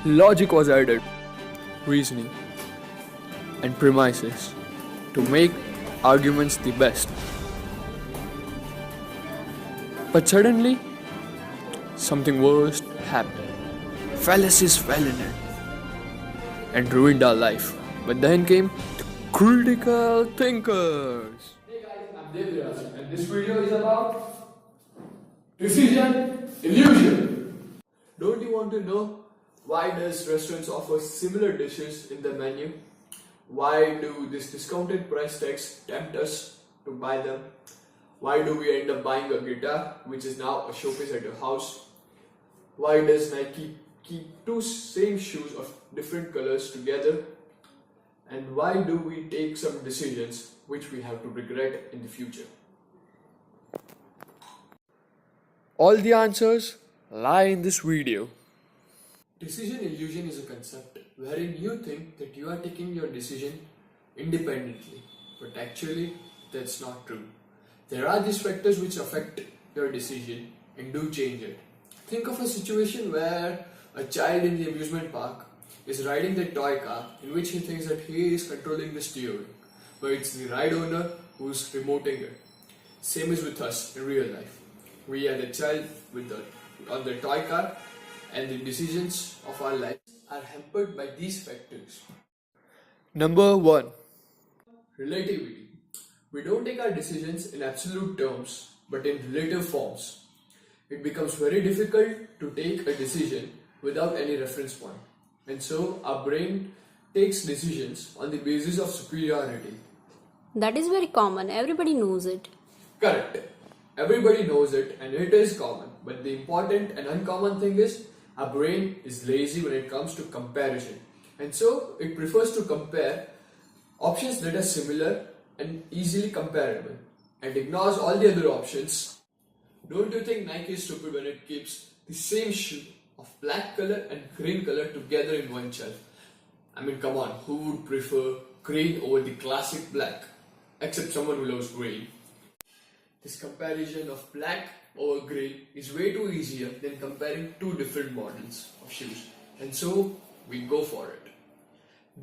Logic was added, reasoning, and premises to make arguments the best. But suddenly, something worse happened. Fallacies fell in it and ruined our life. But then came the critical thinkers. Hey guys, I'm Deviraj and this video is about decision illusion. Don't you want to know why does restaurants offer similar dishes in the menu? Why do these discounted price tags tempt us to buy them? Why do we end up buying a guitar which is now a showpiece at your house? Why does Nike keep two same shoes of different colors together? And why do we take some decisions which we have to regret in the future? All the answers lie in this video. Decision illusion is a concept wherein you think that you are taking your decision independently, but actually that's not true. There are these factors which affect your decision and do change it. Think of a situation where a child in the amusement park is riding the toy car in which he thinks that he is controlling the steering, but it's the ride owner who's remoting it. Same is with us in real life. We are the child on the toy car, and the decisions of our life are hampered by these factors. Number 1. Relativity. We don't take our decisions in absolute terms, but in relative forms. It becomes very difficult to take a decision without any reference point. And so our brain takes decisions on the basis of superiority. That is very common, everybody knows it. Correct. Everybody knows it and it is common. But the important and uncommon thing is our brain is lazy when it comes to comparison. And so it prefers to compare options that are similar and easily comparable and ignores all the other options. Don't you think Nike is stupid when it keeps the same shoe of black color and green color together in one shelf? I mean, come on, who would prefer green over the classic black? Except someone who loves green. This comparison of black over green is way too easier than comparing two different models of shoes. And so we go for it.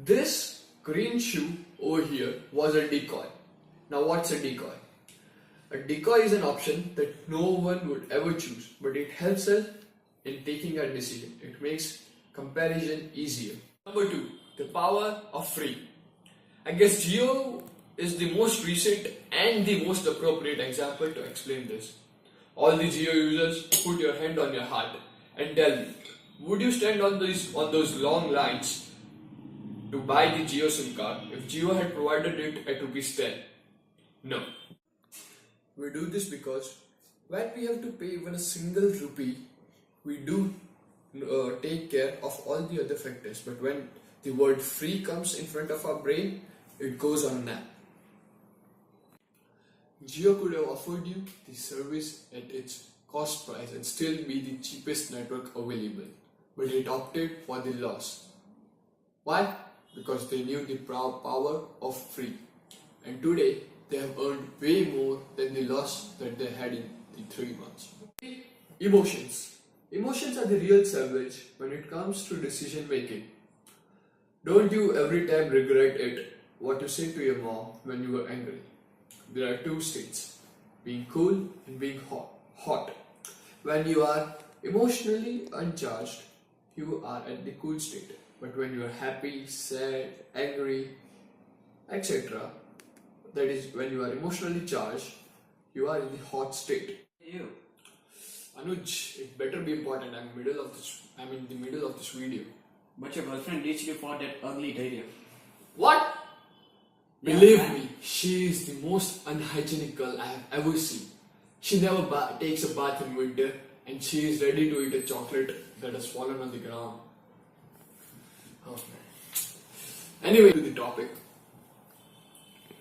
This green shoe over here was a decoy. Now what's a decoy? A decoy is an option that no one would ever choose, but it helps us in taking a decision. It makes comparison easier. Number 2, the power of free. I guess Jio is the most recent and the most appropriate example to explain this. All the Jio users, put your hand on your heart and tell me, would you stand on those long lines to buy the Jio SIM card if Jio had provided it at ₹10? No. We do this because when we have to pay even a single rupee, we do take care of all the other factors. But when the word free comes in front of our brain, it goes on nap. Jio could have offered you the service at its cost price and still be the cheapest network available, but it opted for the loss. Why? Because they knew the power of free, and today they have earned way more than the loss that they had in the 3 months. Emotions. Emotions are the real savage when it comes to decision making. Don't you every time regret it what you say to your mom when you were angry? There are two states, being cool and being hot. When you are emotionally uncharged, you are at the cool state. But when you are happy, sad, angry, etc., that is when you are emotionally charged, you are in the hot state. You. Anuj, it better be important. I'm in the middle of this video. But your girlfriend ditched you for that ugly diarrhea. What? Yeah, Believe man. me, she is the most unhygienic girl I have ever seen. She never takes a bath in winter and she is ready to eat a chocolate that has fallen on the ground. Oh man. Anyway, to the topic.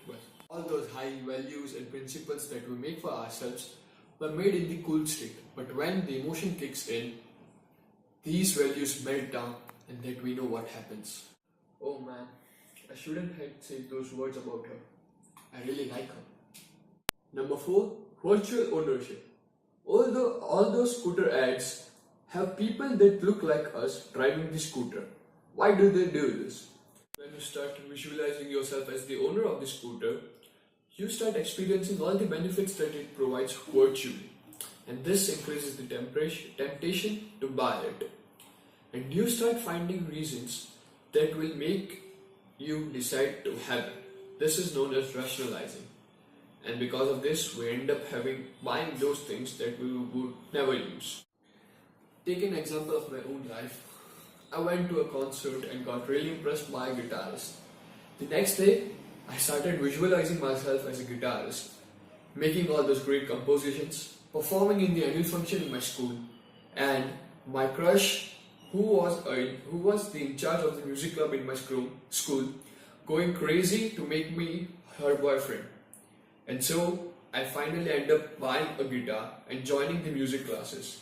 Well, all those high values and principles that we make for ourselves were made in the cool state. But when the emotion kicks in, these values melt down and then we know what happens. Oh man. I shouldn't have said those words about her. I really like her. Number 4, virtual ownership. Although all those scooter ads have people that look like us driving the scooter. Why do they do this? When you start visualizing yourself as the owner of the scooter, you start experiencing all the benefits that it provides virtually. And this increases the temptation to buy it. And you start finding reasons that will make you decide to have it. This is known as rationalizing. And because of this, we end up buying those things that we would never use. Take an example of my own life. I went to a concert and got really impressed by a guitarist. The next day, I started visualizing myself as a guitarist, making all those great compositions, performing in the annual function in my school, and my crush, who was the in charge of the music club in my school, going crazy to make me her boyfriend. And so I finally end up buying a guitar and joining the music classes.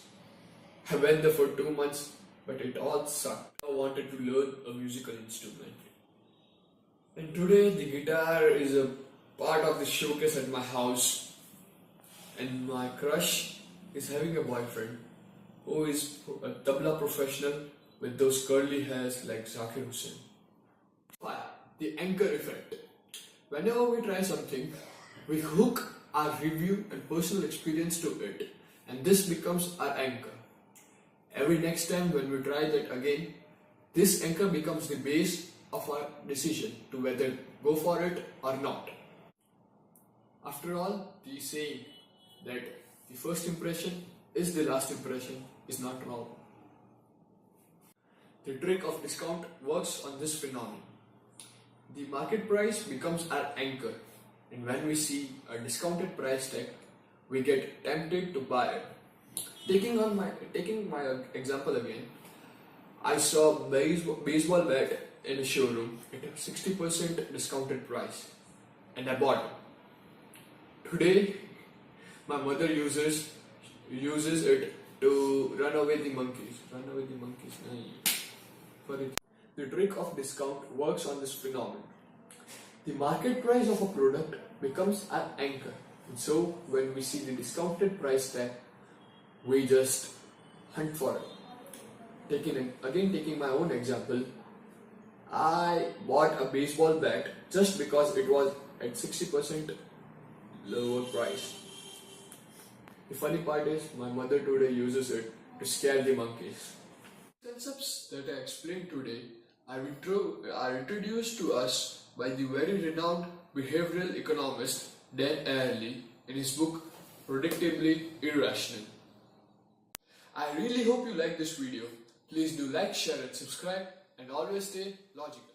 I went there for 2 months, but it all sucked. I wanted to learn a musical instrument. And today the guitar is a part of the showcase at my house. And my crush is having a boyfriend who is a tabla professional with those curly hairs like Zakir Hussain. 5. The anchor effect. Whenever we try something, we hook our review and personal experience to it, and this becomes our anchor. Every next time when we try that again, this anchor becomes the base of our decision to whether go for it or not. After all, the saying that the first impression is the last impression is not wrong. The trick of discount works on this phenomenon. The market price becomes our anchor, and when we see a discounted price tag, we get tempted to buy it. Taking my example again, I saw a baseball bat in a showroom at a 60% discounted price, and I bought it. Today, my mother uses it to run away the monkeys. The trick of discount works on this phenomenon. The market price of a product becomes our anchor, and so when we see the discounted price tag, we just hunt for it. Taking my own example, I bought a baseball bat just because it was at 60% lower price. The funny part is my mother today uses it to scare the monkeys. Concepts that I explained today are introduced to us by the very renowned behavioral economist Dan Ariely in his book Predictably Irrational. I really hope you like this video. Please do like, share and subscribe, and always stay logical.